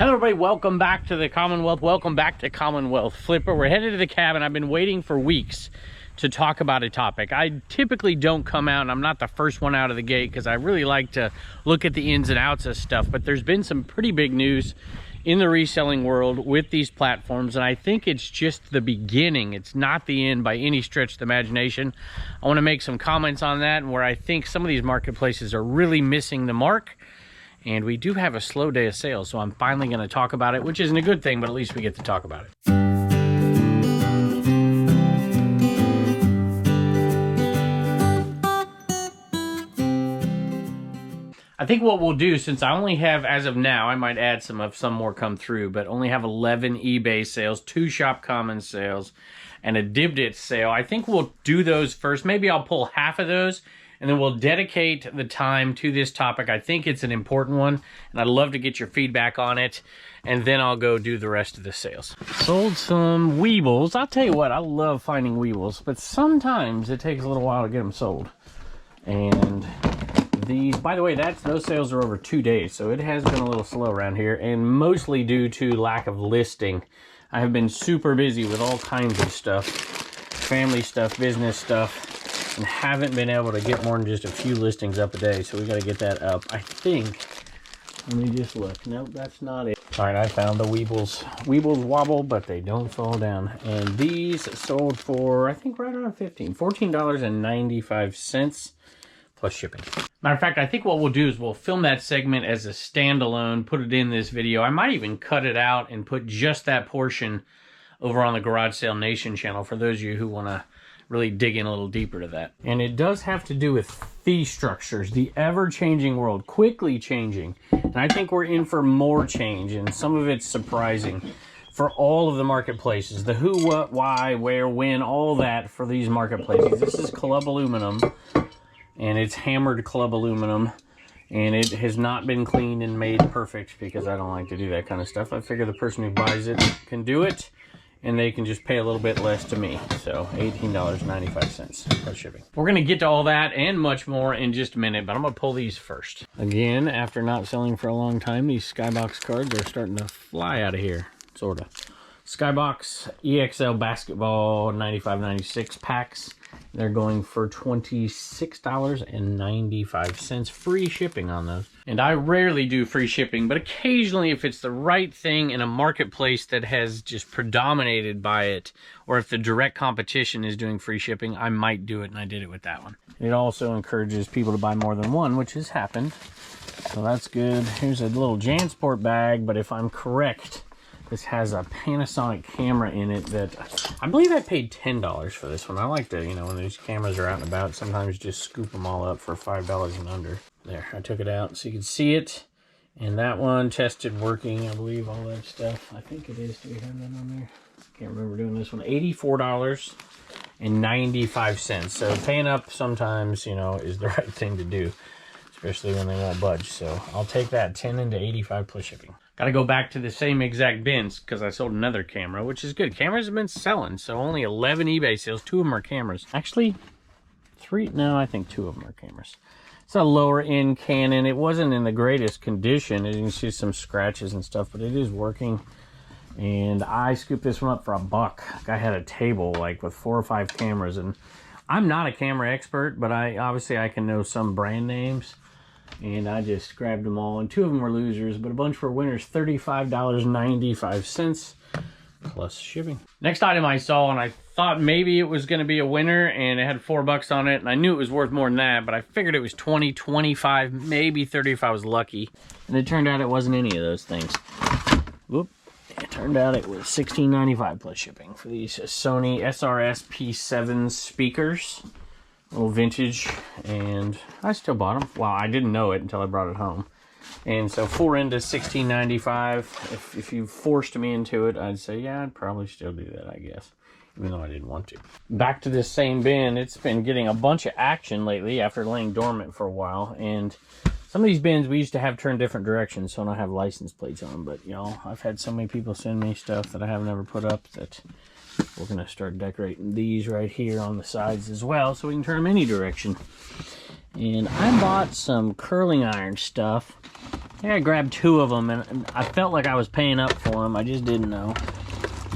Hello everybody, welcome back to the Commonwealth. Welcome back to Commonwealth Flipper. We're headed to the cabin. I've been waiting for weeks to talk about a topic. I typically don't come out, and I'm not the first one out of the gate because I really like to look at the ins and outs of stuff, but there's been some pretty big news in the reselling world with these platforms, and I think it's just the beginning. It's not the end by any stretch of the imagination. I want to make some comments on that and where I think some of these marketplaces are really missing the mark. And we do have a slow day of sales, so I'm finally going to talk about it, which isn't a good thing, but at least we get to talk about it. I think what we'll do, since I only have, as of now, I might add some more come through, but only have 11 eBay sales, 2 Shop Commons sales, and a DibDit sale. I think we'll do those first. Maybe I'll pull half of those, and then we'll dedicate the time to this topic. I think it's an important one, and I'd love to get your feedback on it, and then I'll go do the rest of the sales. Sold some Weebles. I'll tell you what, I love finding Weebles, but sometimes it takes a little while to get them sold. And these, by the way, those sales are over 2 days, so it has been a little slow around here, and mostly due to lack of listing. I have been super busy with all kinds of stuff, family stuff, business stuff, and haven't been able to get more than just a few listings up a day, so we got to get that up. I think, let me just look. Nope, that's not it. All right, I found the Weebles. Weebles wobble, but they don't fall down. And these sold for, I think, right around $14.95 plus shipping. Matter of fact, I think what we'll do is we'll film that segment as a standalone, put it in this video. I might even cut it out and put just that portion over on the Garage Sale Nation channel for those of you who want to really dig in a little deeper to that. And it does have to do with fee structures, the ever-changing world, quickly changing. And I think we're in for more change, and some of it's surprising for all of the marketplaces. The who, what, why, where, when, all that for these marketplaces. This is club aluminum, and it's hammered club aluminum, and it has not been cleaned and made perfect because I don't like to do that kind of stuff. I figure the person who buys it can do it, and they can just pay a little bit less to me. So $18.95 plus shipping. We're gonna get to all that and much more in just a minute, but I'm gonna pull these first. Again, after not selling for a long time, these Skybox cards are starting to fly out of here, sorta. Skybox EXL basketball 95-96 packs. They're going for $26.95. Free shipping on those. And I rarely do free shipping, but occasionally if it's the right thing in a marketplace that has just predominated by it, or if the direct competition is doing free shipping, I might do it, and I did it with that one. It also encourages people to buy more than one, which has happened. So that's good. Here's a little JanSport bag, but if I'm correct, this has a Panasonic camera in it that I believe I paid $10 for this one. I like to, you know, when these cameras are out and about, sometimes just scoop them all up for $5 and under. There, I took it out so you can see it. And that one tested working, I believe, all that stuff. I think it is. Do we have that on there? Can't remember doing this one. $84.95. So paying up sometimes, you know, is the right thing to do, especially when they won't budge. So I'll take that 10 into 85 plus shipping. Got to go back to the same exact bins because I sold another camera, which is good. Cameras have been selling, so only 11 eBay sales. 2 of them are cameras. Actually, 3? No, I think 2 of them are cameras. It's a lower end Canon. It wasn't in the greatest condition. You can see some scratches and stuff, but it is working. And I scooped this one up for $1. I had a table like with 4 or 5 cameras, and I'm not a camera expert, but obviously I can know some brand names. And I just grabbed them all, and 2 of them were losers, but a bunch were winners. $35.95 plus shipping. Next item I saw, and I thought maybe it was going to be a winner, and it had $4 on it, and I knew it was worth more than that, but I figured it was 20, 25, maybe 30 if I was lucky. And it turned out it wasn't any of those things. Whoop. It turned out it was $16.95 plus shipping for these Sony SRS P7 speakers. Little vintage, and I still bought them. Well, I didn't know it until I brought it home. And so 4 into $16.95. If you forced me into it, I'd say, yeah, I'd probably still do that, I guess, even though I didn't want to. Back to this same bin. It's been getting a bunch of action lately after laying dormant for a while. And some of these bins we used to have turn different directions, so I don't have license plates on them. But, you know, I've had so many people send me stuff that I haven't ever put up that we're going to start decorating these right here on the sides as well, so we can turn them any direction. And I bought some curling iron stuff think I grabbed 2 of them, and I felt like I was paying up for them. I just didn't know.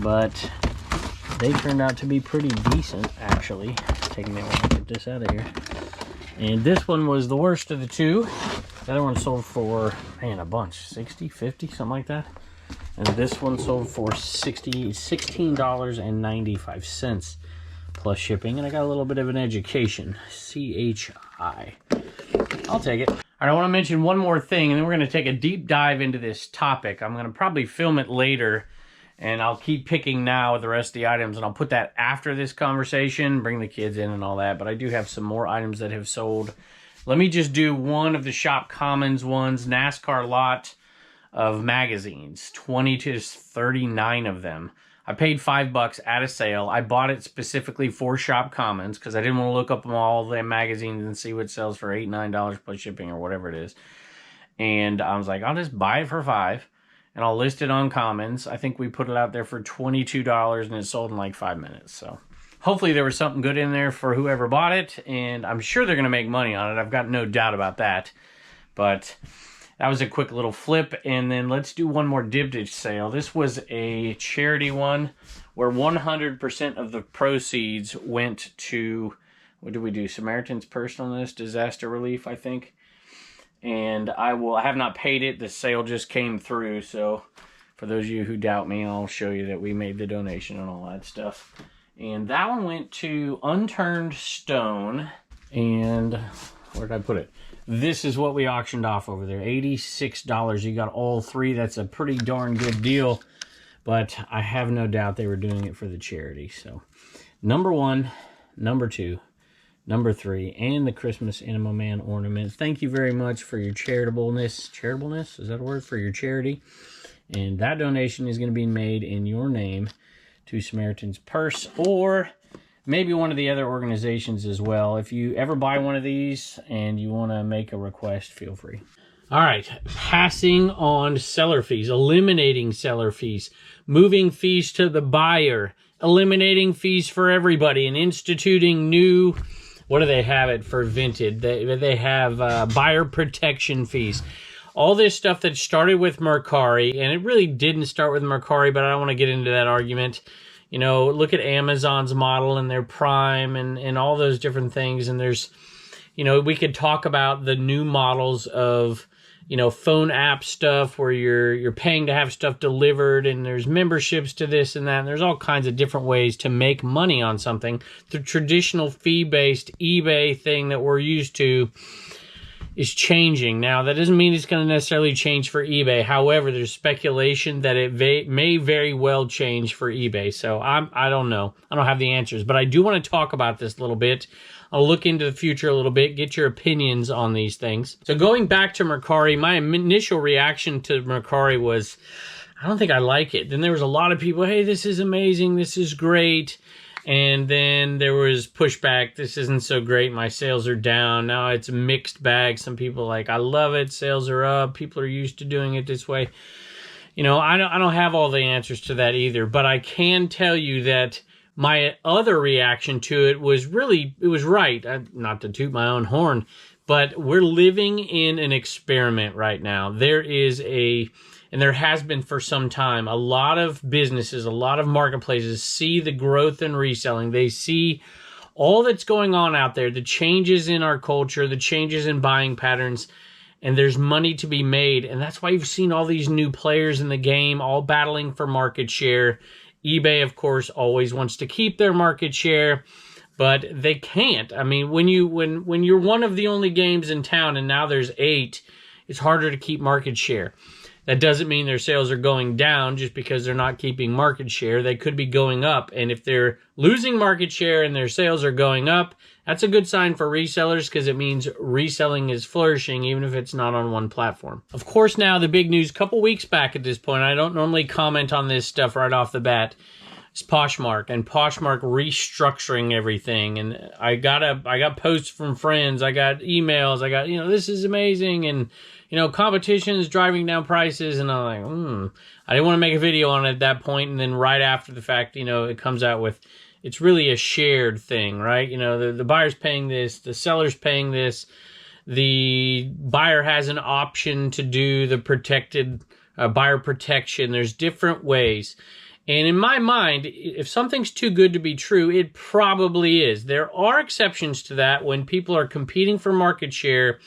But they turned out to be pretty decent, actually. Taking me a while to get this out of here. And this one was the worst of the 2. The other one sold for, man, a bunch. 60, 50, something like that. And this one sold for $16.95 plus shipping. And I got a little bit of an education. CHI. I'll take it. All right, I want to mention one more thing, and then we're going to take a deep dive into this topic. I'm going to probably film it later, and I'll keep picking now with the rest of the items, and I'll put that after this conversation, bring the kids in and all that. But I do have some more items that have sold. Let me just do one of the Shop Commons ones, NASCAR lot of magazines, 20 to 39 of them. I paid $5 at a sale. I bought it specifically for Shop Commons because I didn't want to look up all the magazines and see what sells for $8, $9 plus shipping or whatever it is. And I was like, I'll just buy it for $5 and I'll list it on Commons. I think we put it out there for $22 and it sold in like 5 minutes. So hopefully there was something good in there for whoever bought it, and I'm sure they're going to make money on it. I've got no doubt about that. But that was a quick little flip, and then let's do one more dip-ditch sale. This was a charity one where 100% of the proceeds went to, what did we do? Samaritan's Personalness, Disaster Relief, I think. And I have not paid it. The sale just came through, so for those of you who doubt me, I'll show you that we made the donation and all that stuff. And that one went to Unturned Stone, and where did I put it? This is what we auctioned off over there, $86. You got all 3. That's a pretty darn good deal, but I have no doubt they were doing it for the charity. So number 1, number 2, number 3, and the Christmas Animal Man ornament. Thank you very much for your charitableness. Charitableness? Is that a word? For your charity. And that donation is going to be made in your name to Samaritan's Purse, or maybe one of the other organizations as well. If you ever buy one of these and you want to make a request, feel free. All right, passing on seller fees, eliminating seller fees, moving fees to the buyer, eliminating fees for everybody, and instituting new, what do they have it for Vinted? They have buyer protection fees. All this stuff that started with Mercari, and it really didn't start with Mercari, but I don't want to get into that argument. You know, look at Amazon's model and their Prime and all those different things. And there's, you know, we could talk about the new models of, you know, phone app stuff where you're paying to have stuff delivered, and there's memberships to this and that. And there's all kinds of different ways to make money on something. The traditional fee-based eBay thing that we're used to is changing. Now, that doesn't mean it's going to necessarily change for eBay. However, there's speculation that it may very well change for eBay. So I don't know. I don't have the answers. But I do want to talk about this a little bit. I'll look into the future a little bit, get your opinions on these things. So going back to Mercari, my initial reaction to Mercari was, I don't think I like it. Then there was a lot of people, hey, this is amazing, this is great. And then there was pushback. This isn't so great. My sales are down. Now it's a mixed bag. Some people are like, I love it. Sales are up. People are used to doing it this way. You know, I don't have all the answers to that either. But I can tell you that my other reaction to it was really, it was right. Not to toot my own horn, but we're living in an experiment right now. There is and there has been for some time, a lot of businesses, a lot of marketplaces see the growth in reselling. They see all that's going on out there, the changes in our culture, the changes in buying patterns, and there's money to be made. And that's why you've seen all these new players in the game, all battling for market share. eBay, of course, always wants to keep their market share, but they can't. I mean, when you're one of the only games in town and now there's 8, it's harder to keep market share. That doesn't mean their sales are going down just because they're not keeping market share. They could be going up. And if they're losing market share and their sales are going up, that's a good sign for resellers because it means reselling is flourishing even if it's not on one platform. Of course, now the big news, a couple weeks back at this point, I don't normally comment on this stuff right off the bat, it's Poshmark and Poshmark restructuring everything. And I got posts from friends, I got emails, I got, this is amazing, and competition is driving down prices, and I'm like, I didn't want to make a video on it at that point, and then right after the fact, it comes out with, it's really a shared thing, right? The buyer's paying this, the seller's paying this, The buyer has an option to do the protected buyer protection. There's different ways. And in my mind, if something's too good to be true, it probably is. There are exceptions to that when people are competing for market share,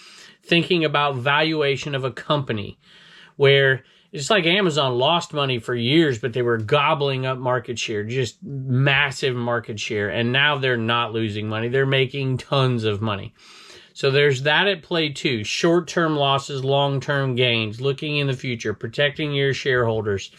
thinking about valuation of a company, where it's like Amazon lost money for years, but they were gobbling up market share, just massive market share. And now they're not losing money. They're making tons of money. So there's that at play too. Short-term losses, long-term gains, looking in the future, protecting your shareholders,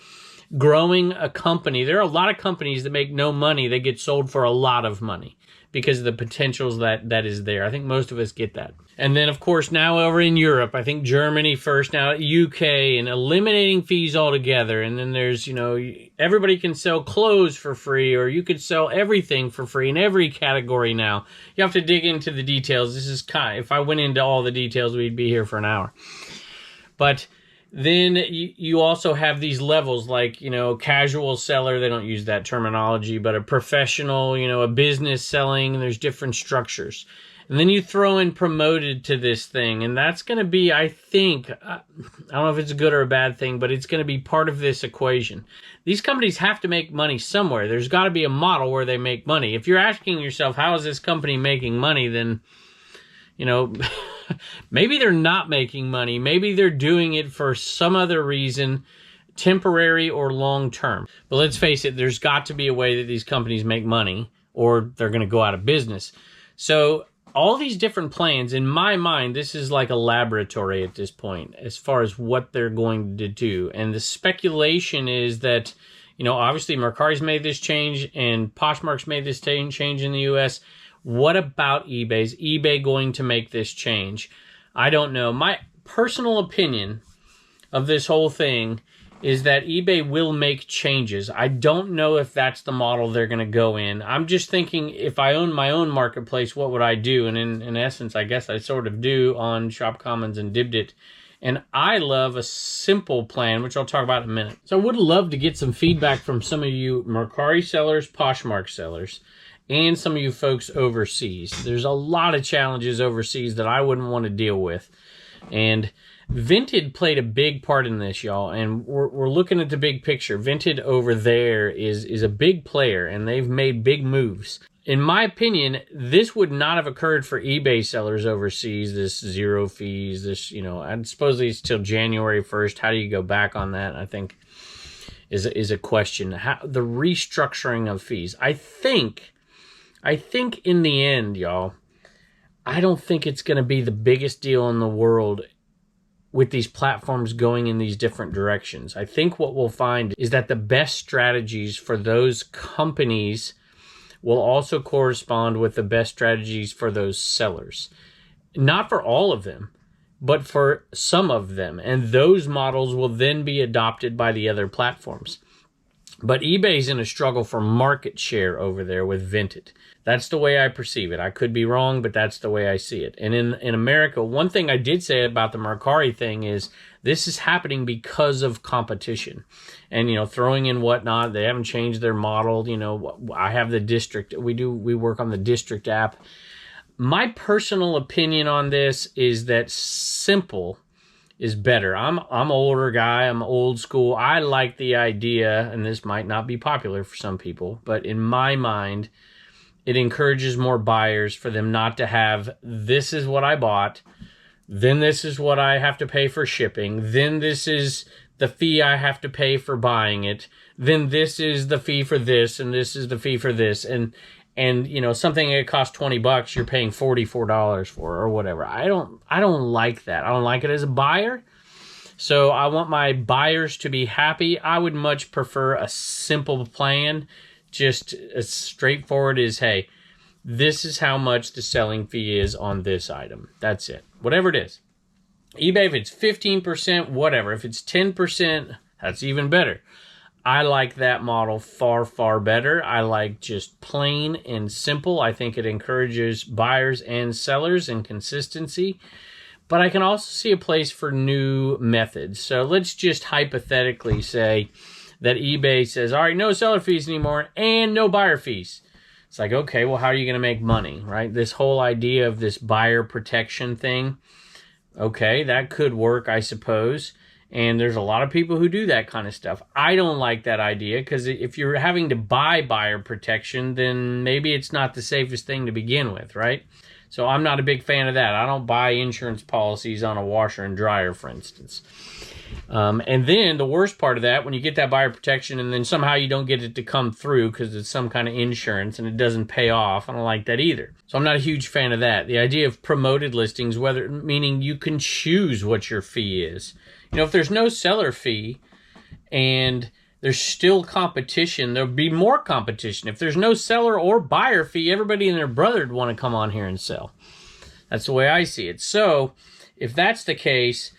growing a company. There are a lot of companies that make no money that get sold for a lot of money because of the potentials that is there. I think most of us get that. And then, of course, now over in Europe, I think Germany first, now UK, and eliminating fees altogether. And then there's, everybody can sell clothes for free, or you could sell everything for free in every category now. You have to dig into the details. This is if I went into all the details, we'd be here for an hour. But then you also have these levels like, casual seller. They don't use that terminology, but a professional, a business selling, and there's different structures. And then you throw in promoted to this thing, and that's going to be, I think, I don't know if it's a good or a bad thing, but it's going to be part of this equation. These companies have to make money somewhere. There's got to be a model where they make money. If you're asking yourself, how is this company making money, then, maybe they're not making money. Maybe they're doing it for some other reason, temporary or long-term. But let's face it, there's got to be a way that these companies make money, or they're going to go out of business. So all these different plans, in my mind, this is like a laboratory at this point as far as what they're going to do. And the speculation is that, obviously Mercari's made this change and Poshmark's made this change in the US. What about eBay? Is eBay going to make this change? I don't know. My personal opinion of this whole thing is that eBay will make changes. I don't know if that's the model they're going to go in. I'm just thinking, if I owned my own marketplace, what would I do? And in essence, I guess I sort of do on Shop Commons and Dibdit. And I love a simple plan, which I'll talk about in a minute. So I would love to get some feedback from some of you Mercari sellers, Poshmark sellers, and some of you folks overseas. There's a lot of challenges overseas that I wouldn't want to deal with. And Vinted played a big part in this, y'all, and we're looking at the big picture. Vinted over there is a big player, and they've made big moves. In my opinion, this would not have occurred for eBay sellers overseas, this zero fees, this, and supposedly it's till January 1st. How do you go back on that? I think is a question. The restructuring of fees. I think in the end, y'all, I don't think it's going to be the biggest deal in the world with these platforms going in these different directions. I think what we'll find is that the best strategies for those companies will also correspond with the best strategies for those sellers. Not for all of them, but for some of them. And those models will then be adopted by the other platforms. But eBay's in a struggle for market share over there with Vinted. That's the way I perceive it. I could be wrong, but that's the way I see it. And in America, one thing I did say about the Mercari thing is this is happening because of competition. And, throwing in whatnot, they haven't changed their model. I have the district. We work on the district app. My personal opinion on this is that simple is better. I'm an older guy. I'm old school. I like the idea, and this might not be popular for some people, but in my mind, it encourages more buyers for them not to have, this is what I bought, then this is what I have to pay for shipping, then this is the fee I have to pay for buying it, then this is the fee for this, and this is the fee for this, and something that costs $20, you're paying $44 for, or whatever. I don't like that. I don't like it as a buyer. So I want my buyers to be happy. I would much prefer a simple plan, just as straightforward as, hey, this is how much the selling fee is on this item. That's it. Whatever it is. eBay, if it's 15%, whatever. If it's 10%, that's even better. I like that model far, far better. I like just plain and simple. I think it encourages buyers and sellers and consistency. But I can also see a place for new methods. So let's just hypothetically say that eBay says, all right, no seller fees anymore and no buyer fees. It's like, okay, well, how are you going to make money, right? This whole idea of this buyer protection thing, okay, that could work, I suppose. And there's a lot of people who do that kind of stuff. I don't like that idea, because if you're having to buy buyer protection, then maybe it's not the safest thing to begin with, right? So I'm not a big fan of that. I don't buy insurance policies on a washer and dryer, for instance. And then the worst part of that, when you get that buyer protection and then somehow you don't get it to come through because it's some kind of insurance and it doesn't pay off, I don't like that either. So I'm not a huge fan of that. The idea of promoted listings, meaning you can choose what your fee is. You know, if there's no seller fee and there's still competition, there'll be more competition. If there's no seller or buyer fee, everybody and their brother would want to come on here and sell. That's the way I see it. So if that's the case,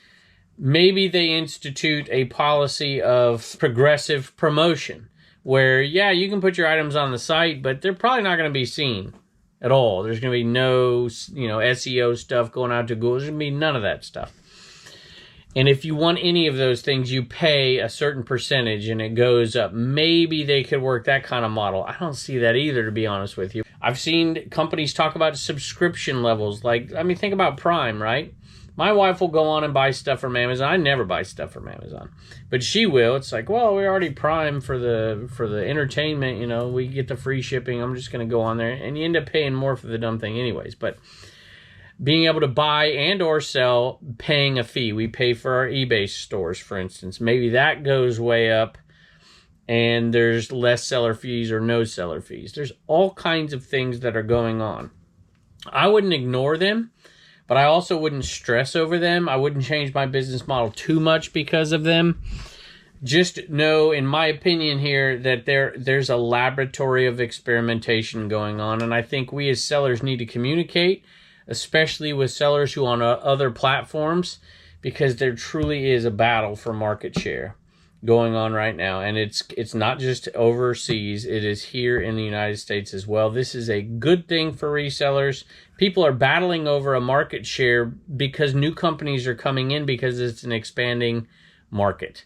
maybe they institute a policy of progressive promotion where, yeah, you can put your items on the site, but they're probably not going to be seen at all. There's going to be no, SEO stuff going out to Google. There's going to be none of that stuff. And if you want any of those things, you pay a certain percentage and it goes up. Maybe they could work that kind of model. I don't see that either, to be honest with you. I've seen companies talk about subscription levels. Think about Prime, right? My wife will go on and buy stuff from Amazon. I never buy stuff from Amazon, but she will. It's like, well, we're already Prime for the entertainment. We get the free shipping. I'm just going to go on there, and you end up paying more for the dumb thing anyways. But being able to buy and or sell, paying a fee. We pay for our eBay stores, for instance. Maybe that goes way up and there's less seller fees or no seller fees. There's all kinds of things that are going on. I wouldn't ignore them, but I also wouldn't stress over them. I wouldn't change my business model too much because of them. Just know, in my opinion here, that there's a laboratory of experimentation going on, and I think we as sellers need to communicate, especially with sellers who on other platforms, because there truly is a battle for market share going on right now. And it's not just overseas, it is here in the United States as well. This is a good thing for resellers. People are battling over a market share because new companies are coming in because it's an expanding market.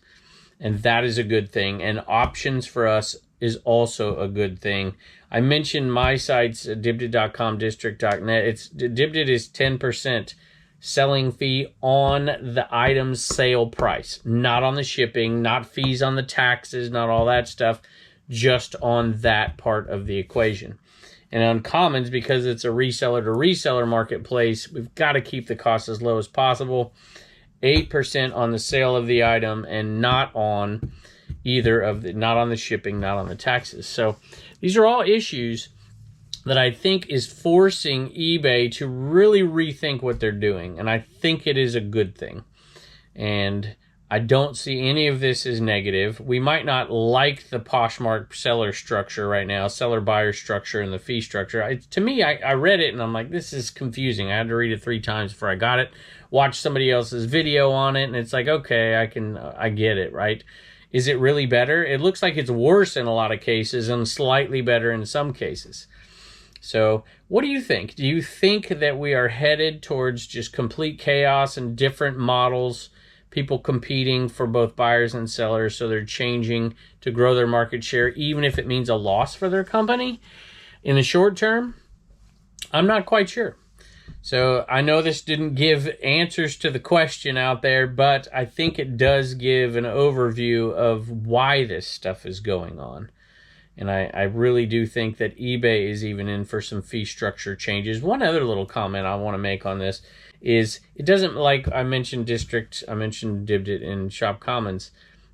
And that is a good thing. And options for us is also a good thing. I mentioned my sites, dibdit.com, district.net. Dibdit is 10% selling fee on the item's sale price, not on the shipping, not fees on the taxes, not all that stuff, just on that part of the equation. And on Commons, because it's a reseller to reseller marketplace, we've got to keep the cost as low as possible. 8% on the sale of the item and not on not on the shipping, not on the taxes. So these are all issues that I think is forcing eBay to really rethink what they're doing. And I think it is a good thing. And I don't see any of this as negative. We might not like the Poshmark seller structure right now, seller-buyer structure and the fee structure. To me, I read it and I'm like, this is confusing. I had to read it 3 times before I got it. Watch somebody else's video on it and it's like, okay, I get it, right? Is it really better? It looks like it's worse in a lot of cases and slightly better in some cases. So what do you think? Do you think that we are headed towards just complete chaos and different models, people competing for both buyers and sellers, so they're changing to grow their market share, even if it means a loss for their company in the short term? I'm not quite sure. So I know this didn't give answers to the question out there, but I think it does give an overview of why this stuff is going on. And I really do think that eBay is even in for some fee structure changes. One other little comment I want to make on this is it doesn't, like I mentioned District, I mentioned Dibdit and Shop Commons.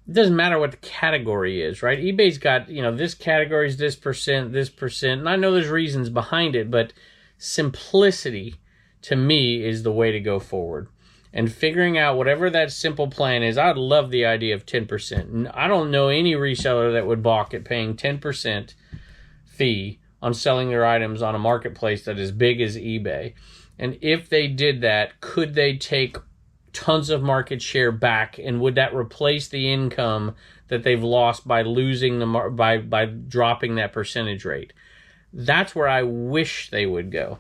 It doesn't matter what the category is, right? eBay's got, this category is this percent, and I know there's reasons behind it, but simplicity to me is the way to go forward. And figuring out whatever that simple plan is, I'd love the idea of 10%. I don't know any reseller that would balk at paying 10% fee on selling their items on a marketplace that is big as eBay. And if they did that, could they take tons of market share back? And would that replace the income that they've lost by losing by dropping that percentage rate? That's where I wish they would go.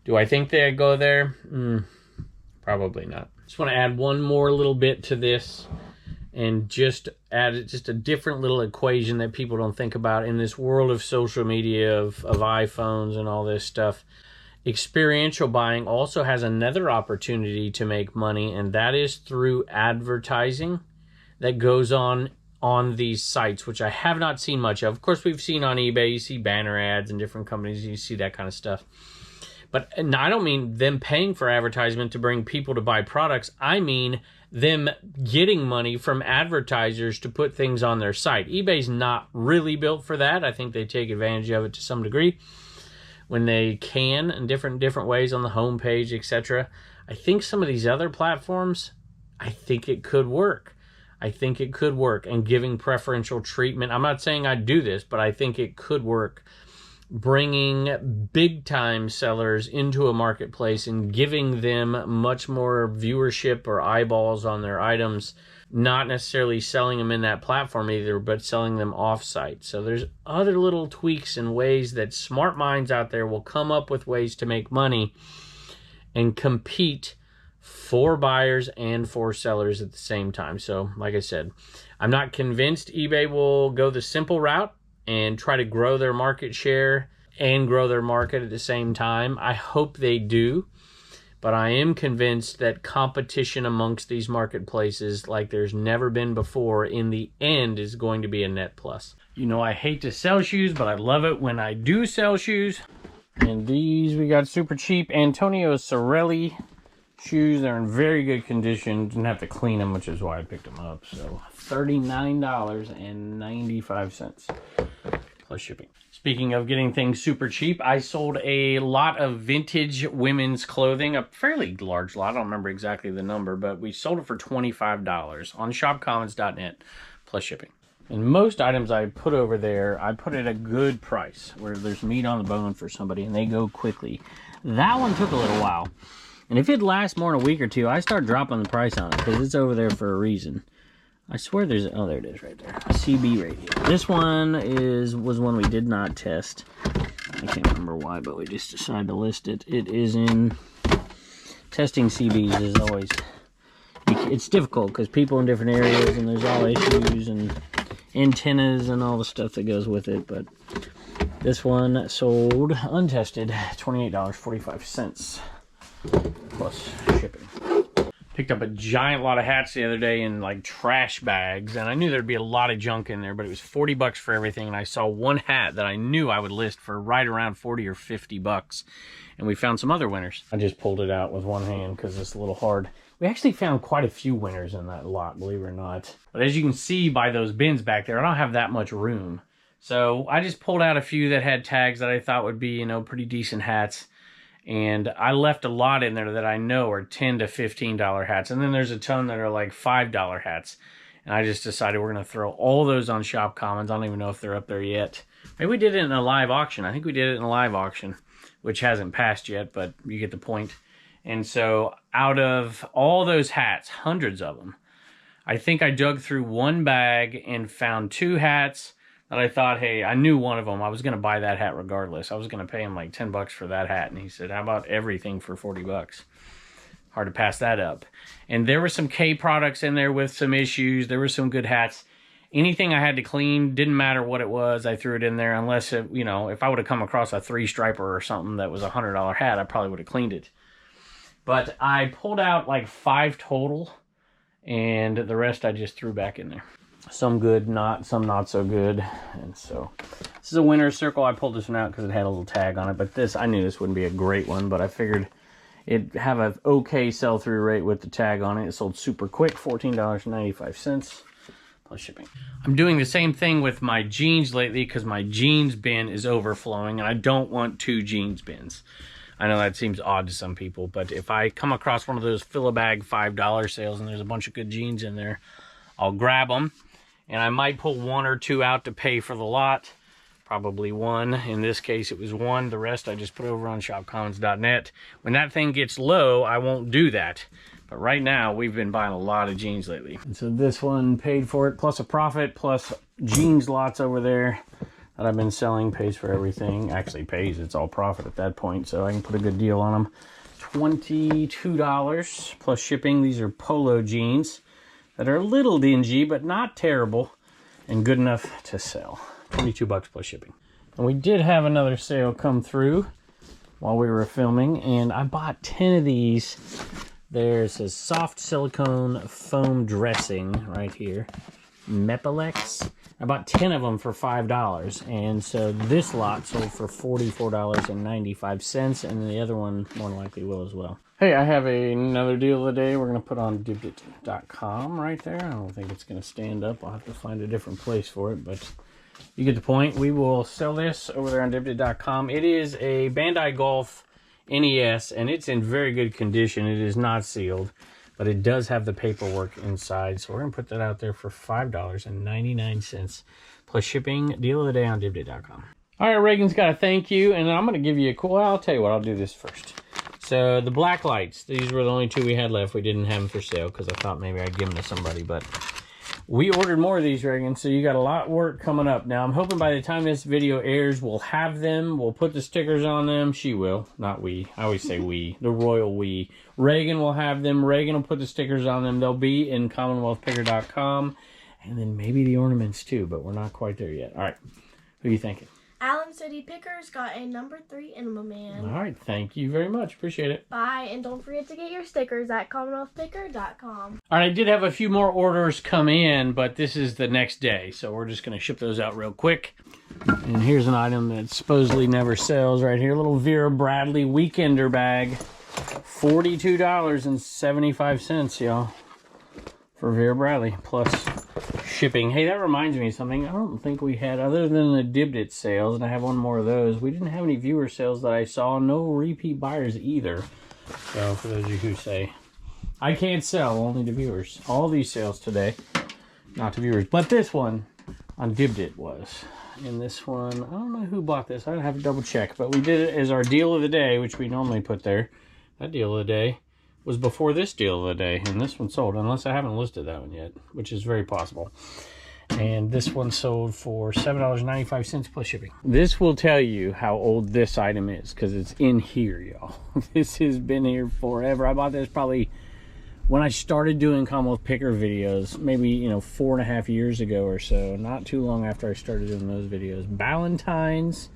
Do I think they'd go there? Probably not. Just want to add one more little bit to this. and just add just a different little equation that people don't think about in this world of social media, of iPhones and all this stuff. Experiential buying also has another opportunity to make money, and that is through advertising that goes on these sites, which I have not seen much of. Of course, we've seen on eBay, you see banner ads in different companies, you see that kind of stuff. But I don't mean them paying for advertisement to bring people to buy products. I mean them getting money from advertisers to put things on their site. eBay's not really built for that. I think they take advantage of it to some degree when they can in different ways on the homepage, etc. I think some of these other platforms, I think it could work. I think it could work, and giving preferential treatment. I'm not saying I'd do this, but I think it could work. Bringing big-time sellers into a marketplace and giving them much more viewership or eyeballs on their items, not necessarily selling them in that platform either, but selling them off-site. So there's other little tweaks and ways that smart minds out there will come up with ways to make money and compete for buyers and for sellers at the same time. So, like I said, I'm not convinced eBay will go the simple route and try to grow their market share and grow their market at the same time. I hope they do, but I am convinced that competition amongst these marketplaces like there's never been before in the end is going to be a net plus. You know, I hate to sell shoes, but I love it when I do sell shoes. And these we got super cheap. Antonio Sorelli shoes. They're in very good condition. Didn't have to clean them, which is why I picked them up. So $39.95 plus shipping. Speaking of getting things super cheap, I sold a lot of vintage women's clothing, a fairly large lot. I don't remember exactly the number, but we sold it for $25 on shopcommons.net plus shipping. And most items I put over there, I put at a good price where there's meat on the bone for somebody and they go quickly. That one took a little while. And if it lasts more than a week or two, I start dropping the price on it because it's over there for a reason. I swear there's... Oh, there it is right there. A CB radio. This one was one we did not test. I can't remember why, but we just decided to list it. It is in... Testing CBs is always... It's difficult because people in different areas and there's all issues and antennas and all the stuff that goes with it. But this one sold untested $28.45. Plus shipping. Picked up a giant lot of hats the other day in like trash bags, and I knew there'd be a lot of junk in there, but it was $40 for everything, and I saw one hat that I knew I would list for right around 40 or $50, and we found some other winners. I just pulled it out with one hand because it's a little hard. We actually found quite a few winners in that lot, believe it or not. But as you can see by those bins back there, I don't have that much room. So I just pulled out a few that had tags that I thought would be, you know, pretty decent hats. And I left a lot in there that I know are $10 to $15 hats. And then there's a ton that are like $5 hats. And I just decided we're going to throw all those on Shop Commons. I don't even know if they're up there yet. Maybe we did it in a live auction. I think we did it in a live auction, which hasn't passed yet, but you get the point. And so out of all those hats, hundreds of them, I think I dug through one bag and found 2 hats that I thought, hey, I knew one of them. I was going to buy that hat regardless. I was going to pay him like $10 for that hat. And he said, how about everything for $40? Hard to pass that up. And there were some K products in there with some issues. There were some good hats. Anything I had to clean, didn't matter what it was, I threw it in there. Unless, it, you know, if I would have come across a 3-striper or something that was a $100 hat, I probably would have cleaned it. But I pulled out like 5 total. And the rest I just threw back in there. Some good, some not so good. And so this is a winner's circle. I pulled this one out because it had a little tag on it. But this, I knew this wouldn't be a great one, but I figured it'd have an okay sell-through rate with the tag on it. It sold super quick, $14.95 plus shipping. I'm doing the same thing with my jeans lately because my jeans bin is overflowing and I don't want 2 jeans bins. I know that seems odd to some people, but if I come across one of those fill-a-bag $5 sales and there's a bunch of good jeans in there, I'll grab them. And I might pull 1 or 2 out to pay for the lot. Probably 1. In this case, it was 1. The rest I just put over on shopcommons.net. When that thing gets low, I won't do that. But right now, we've been buying a lot of jeans lately. And so this one paid for it, plus a profit, plus jeans lots over there that I've been selling. Pays for everything. Actually pays. It's all profit at that point. So I can put a good deal on them. $22 plus shipping. These are polo jeans. that are a little dingy, but not terrible and good enough to sell. $22 plus shipping. And we did have another sale come through while we were filming, and I bought 10 of these. There's a soft silicone foam dressing right here, Mepilex. I bought 10 of them for $5, and so this lot sold for $44.95, and the other one more than likely will as well. Hey, I have another deal of the day. We're going to put on Dibdit.com right there. I don't think it's going to stand up. I'll have to find a different place for it, but you get the point. We will sell this over there on Dibdit.com. It is a Bandai Golf NES, and it's in very good condition. It is not sealed, but it does have the paperwork inside, so we're going to put that out there for $5.99 plus shipping. Deal of the day on Dibdit.com. All right, Reagan's got a thank you, and I'm going to give you a cool... Well, I'll tell you what, I'll do this first. So the black lights, these were the only two we had left. We didn't have them for sale because I thought maybe I'd give them to somebody, but we ordered more of these, Reagan, so you got a lot of work coming up. Now, I'm hoping by the time this video airs, we'll have them. We'll put the stickers on them. She will, not we. I always say we, the royal we. Reagan will have them. Reagan will put the stickers on them. They'll be in CommonwealthPicker.com, and then maybe the ornaments too, but we're not quite there yet. All right, who are you thinking? Allen City Pickers got a number 3 Enema Man. All right, thank you very much. Appreciate it. Bye, and don't forget to get your stickers at CommonwealthPicker.com. All right, I did have a few more orders come in, but this is the next day, so we're just going to ship those out real quick. And here's an item that supposedly never sells right here. A little Vera Bradley Weekender bag. $42.75, y'all, for Vera Bradley, plus shipping. Hey, that reminds me of something. I don't think we had, other than the Dibdit sales, and I have one more of those, we didn't have any viewer sales that I saw. No repeat buyers either. So for those of you who say, I can't sell, only to viewers. All these sales today, not to viewers. But this one on Dibdit was. And this one, I don't know who bought this. I don't have to double check. But we did it as our deal of the day, which we normally put there. That deal of the day was before this deal of the day, and this one sold, unless I haven't listed that one yet, which is very possible. And this one sold for $7.95 plus shipping. This will tell you how old this item is, because it's in here, y'all. This has been here forever. I bought this probably when I started doing Commonwealth Picker videos, maybe, 4.5 years ago or so, not too long after I started doing those videos. Ballantines,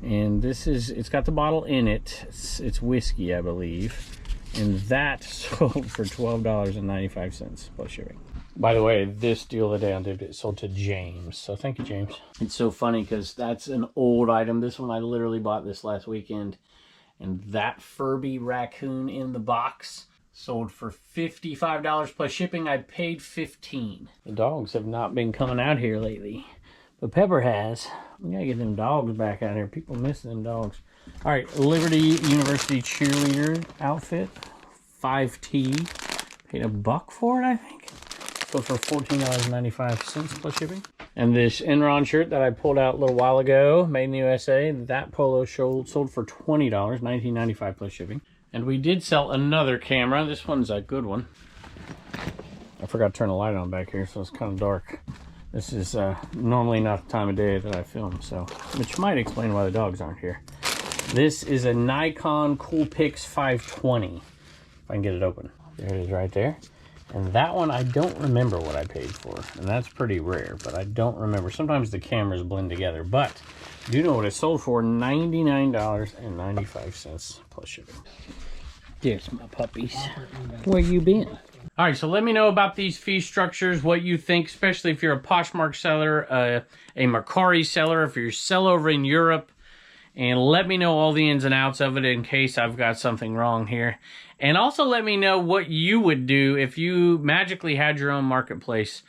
and this is, it's got the bottle in it. It's whiskey, I believe. And that sold for $12.95 plus shipping. By the way, this deal of the day on Dibdit sold to James. So thank you, James. It's so funny because that's an old item. This one, I literally bought this last weekend. And that Furby raccoon in the box sold for $55 plus shipping. I paid $15. The dogs have not been coming out here lately, but Pepper has. We gotta get them dogs back out here. People miss them dogs. All right, Liberty University cheerleader outfit, 5T. Paid $1 for it, I think. So for $14.95 plus shipping. And this Enron shirt that I pulled out a little while ago, made in the USA, that polo sold for $20, $19.95 plus shipping. And we did sell another camera. This one's a good one. I forgot to turn the light on back here, so it's kind of dark. This is normally not the time of day that I film, so, which might explain why the dogs aren't here. This is a Nikon Coolpix 520. If I can get it open. There it is right there. And that one, I don't remember what I paid for. And that's pretty rare, but I don't remember. Sometimes the cameras blend together, but I do know what it sold for, $99.95 plus shipping. There's my puppies. Where you been? All right, so let me know about these fee structures, what you think, especially if you're a Poshmark seller, a Mercari seller, if you're sell over in Europe. And let me know all the ins and outs of it in case I've got something wrong here. And also let me know what you would do if you magically had your own marketplace.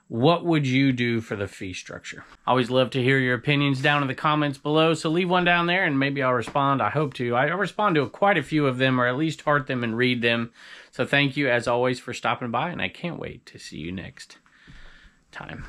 What would you do for the fee structure? I always love to hear your opinions down in the comments below, so leave one down there and maybe I'll respond. I hope to. I respond to quite a few of them, or at least heart them and read them. So thank you as always for stopping by, and I can't wait to see you next time.